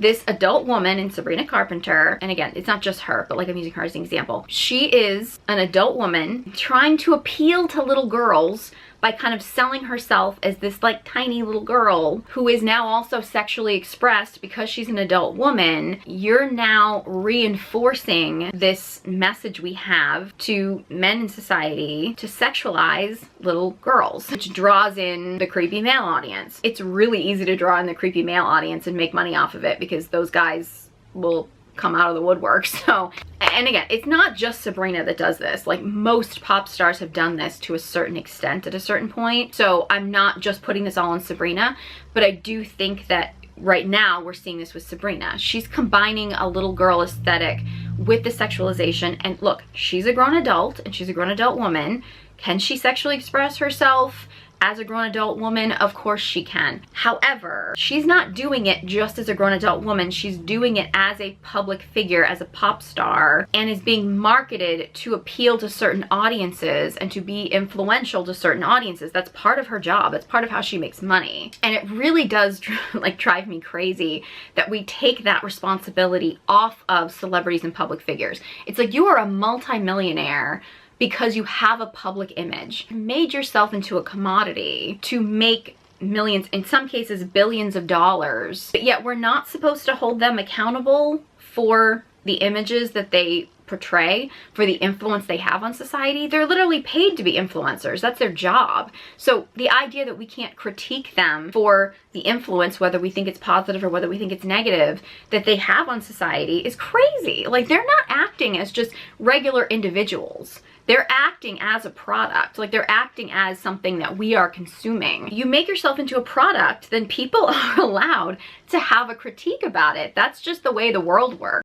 this adult woman in Sabrina Carpenter, and again, it's not just her, but like I'm using her as an example. She is an adult woman trying to appeal to little girls by kind of selling herself as this like tiny little girl who is now also sexually expressed because she's an adult woman. You're now reinforcing this message we have to men in society to sexualize little girls, which draws in the creepy male audience. It's really easy to draw in the creepy male audience and make money off of it because those guys will come out of the woodwork. So, and again, it's not just Sabrina that does this. Like, most pop stars have done this to a certain extent at a certain point. So I'm not just putting this all on Sabrina, but I do think that right now we're seeing this with Sabrina. She's combining a little girl aesthetic with the sexualization. And look, she's a grown adult and she's a grown adult woman. Can she sexually express herself as a grown adult woman? Of course she can. However, she's not doing it just as a grown adult woman. She's doing it as a public figure, as a pop star, and is being marketed to appeal to certain audiences and to be influential to certain audiences. That's part of her job. That's part of how she makes money. And it really does like drive me crazy that we take that responsibility off of celebrities and public figures. It's like, you are a multi-millionaire because you have a public image. You made yourself into a commodity to make millions, in some cases billions of dollars, but yet we're not supposed to hold them accountable for the images that they portray, for the influence they have on society. They're literally paid to be influencers. That's their job. So the idea that we can't critique them for the influence, whether we think it's positive or whether we think it's negative, that they have on society is crazy. Like, they're not acting as just regular individuals. They're acting as a product. Like, they're acting as something that we are consuming. You make yourself into a product, then people are allowed to have a critique about it. That's just the way the world works.